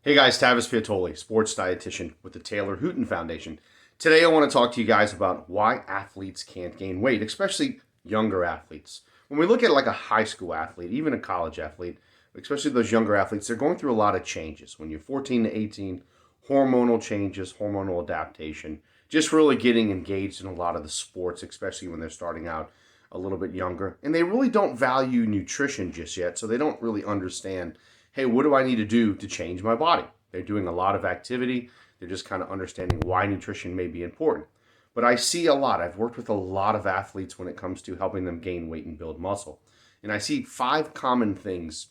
Hey guys, Tavis Piattoly, sports dietitian with the Taylor Hooten Foundation. Today I want to talk to you guys about why athletes can't gain weight, especially younger athletes. When we look at like a high school athlete, even a college athlete, especially those younger athletes, they're going through a lot of changes. When you're 14 to 18, hormonal changes, hormonal adaptation, just really getting engaged in a lot of the sports, especially when they're starting out a little bit younger. And they really don't value nutrition just yet, so they don't really understand, hey, what do I need to do to change my body? They're doing a lot of activity. They're just kind of understanding why nutrition may be important. But I see a lot. I've worked with a lot of athletes when it comes to helping them gain weight and build muscle. And I see 5 common things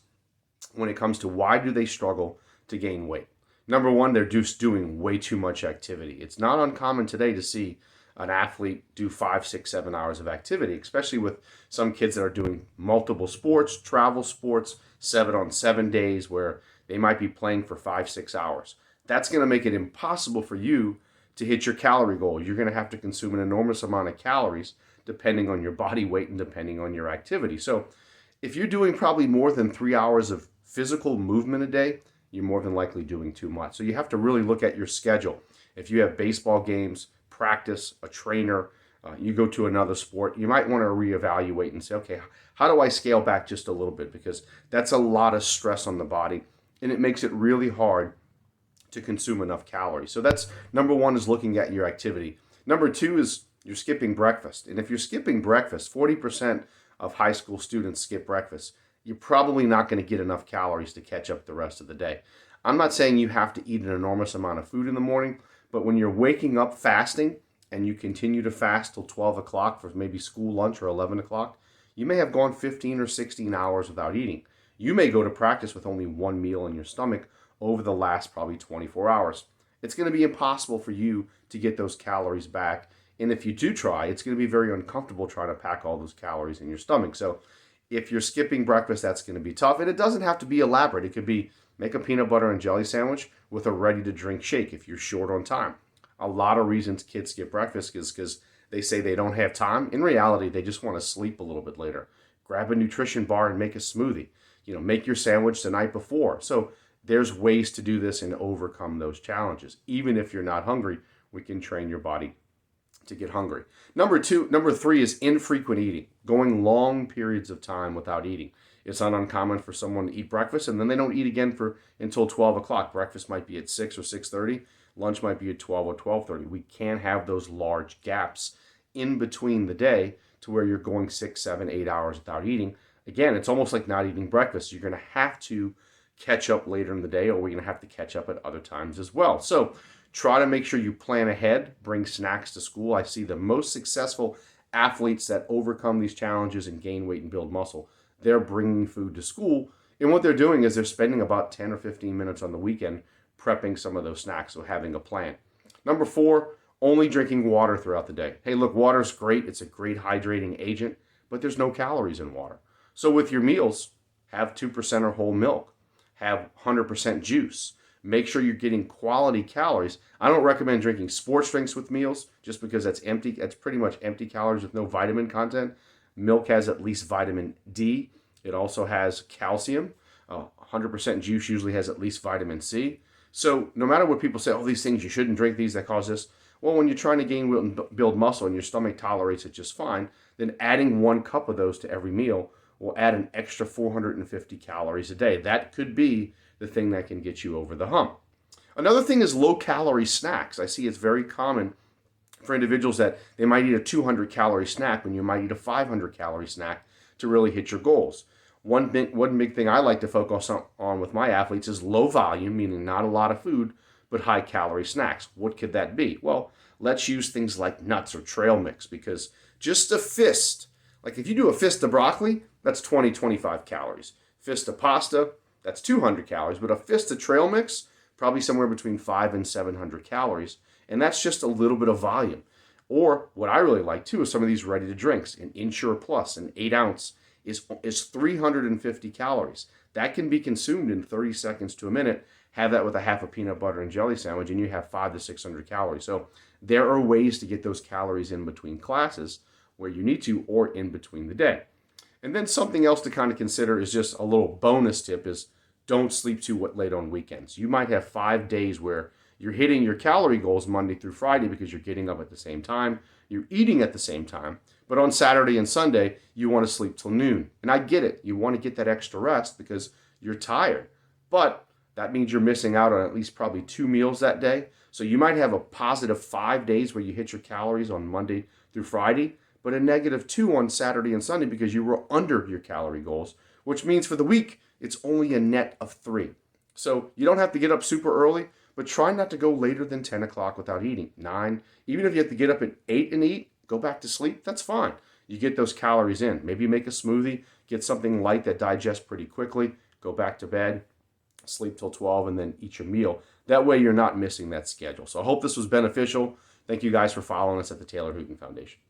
when it comes to why do they struggle to gain weight. Number one, they're just doing way too much activity. It's not uncommon today to see an athlete do 5, 6, 7 hours of activity, especially with some kids that are doing multiple sports, travel sports, 7-on-7 days where they might be playing for 5, 6 hours. That's going to make it impossible for you to hit your calorie goal. You're going to have to consume an enormous amount of calories depending on your body weight and depending on your activity. So if you're doing probably more than 3 hours of physical movement a day, you're more than likely doing too much. So you have to really look at your schedule. If you have baseball games, practice, a trainer, you go to another sport, you might want to reevaluate and say, okay, how do I scale back just a little bit? Because that's a lot of stress on the body and it makes it really hard to consume enough calories. So that's number one, is looking at your activity. Number two is you're skipping breakfast. And if you're skipping breakfast, 40% of high school students skip breakfast. You're probably not going to get enough calories to catch up the rest of the day. I'm not saying you have to eat an enormous amount of food in the morning, but when you're waking up fasting and you continue to fast till 12 o'clock for maybe school lunch or 11 o'clock, you may have gone 15 or 16 hours without eating. You may go to practice with only one meal in your stomach over the last probably 24 hours. It's going to be impossible for you to get those calories back. And if you do try, it's going to be very uncomfortable trying to pack all those calories in your stomach. So if you're skipping breakfast, that's going to be tough. And it doesn't have to be elaborate. It could be make a peanut butter and jelly sandwich with a ready-to-drink shake if you're short on time. A lot of reasons kids skip breakfast is because they say they don't have time. In reality, they just want to sleep a little bit later. Grab a nutrition bar and make a smoothie. Make your sandwich the night before. So there's ways to do this and overcome those challenges. Even if you're not hungry, we can train your body to get hungry. Number three is infrequent eating, going long periods of time without eating. It's not uncommon for someone to eat breakfast and then they don't eat again until 12 o'clock. Breakfast might be at 6 or 6:30. Lunch might be at 12 or 12:30. We can't have those large gaps in between the day to where you're going 6, 7, 8 hours without eating. Again, it's almost like not eating breakfast. You're going to have to catch up later in the day, or we're going to have to catch up at other times as well. So try to make sure you plan ahead, bring snacks to school. I see the most successful athletes that overcome these challenges and gain weight and build muscle. They're bringing food to school. And what they're doing is they're spending about 10 or 15 minutes on the weekend prepping some of those snacks, so having a plan. Number 4, only drinking water throughout the day. Hey, look, water's great. It's a great hydrating agent, but there's no calories in water. So with your meals, have 2% or whole milk. Have 100% juice. Make sure you're getting quality calories. I don't recommend drinking sports drinks with meals just because that's empty. That's pretty much empty calories with no vitamin content. Milk has at least vitamin D. It also has calcium. 100% juice usually has at least vitamin C. So no matter what people say, oh, these things, you shouldn't drink these, that cause this. Well, when you're trying to gain weight and build muscle and your stomach tolerates it just fine, then adding 1 cup of those to every meal will add an extra 450 calories a day. That could be the thing that can get you over the hump. Another thing is low-calorie snacks. I see it's very common for individuals that they might eat a 200-calorie snack when you might eat a 500-calorie snack to really hit your goals. One big thing I like to focus on with my athletes is low volume, meaning not a lot of food, but high-calorie snacks. What could that be? Well, let's use things like nuts or trail mix, because just a fist, like if you do a fist of broccoli, that's 20, 25 calories. Fist of pasta, that's 200 calories. But a fist of trail mix, probably somewhere between 500 and 700 calories. And that's just a little bit of volume. Or what I really like too is some of these ready to drinks. An Ensure Plus, an 8 ounce, is 350 calories. That can be consumed in 30 seconds to a minute. Have that with a half a peanut butter and jelly sandwich, and you have 500 to 600 calories. So there are ways to get those calories in between classes where you need to, or in between the day. And then something else to kind of consider is just a little bonus tip is don't sleep too late on weekends. You might have 5 days where you're hitting your calorie goals Monday through Friday because you're getting up at the same time, you're eating at the same time, but on Saturday and Sunday, you want to sleep till noon. And I get it. You want to get that extra rest because you're tired. But that means you're missing out on at least probably 2 meals that day. So you might have a positive 5 days where you hit your calories on Monday through Friday, but a -2 on Saturday and Sunday because you were under your calorie goals, which means for the week, it's only a net of 3. So you don't have to get up super early, but try not to go later than 10 o'clock without eating. 9, even if you have to get up at 8 and eat, go back to sleep, that's fine. You get those calories in. Maybe make a smoothie, get something light that digests pretty quickly, go back to bed, sleep till 12, and then eat your meal. That way you're not missing that schedule. So I hope this was beneficial. Thank you guys for following us at the Taylor Hooten Foundation.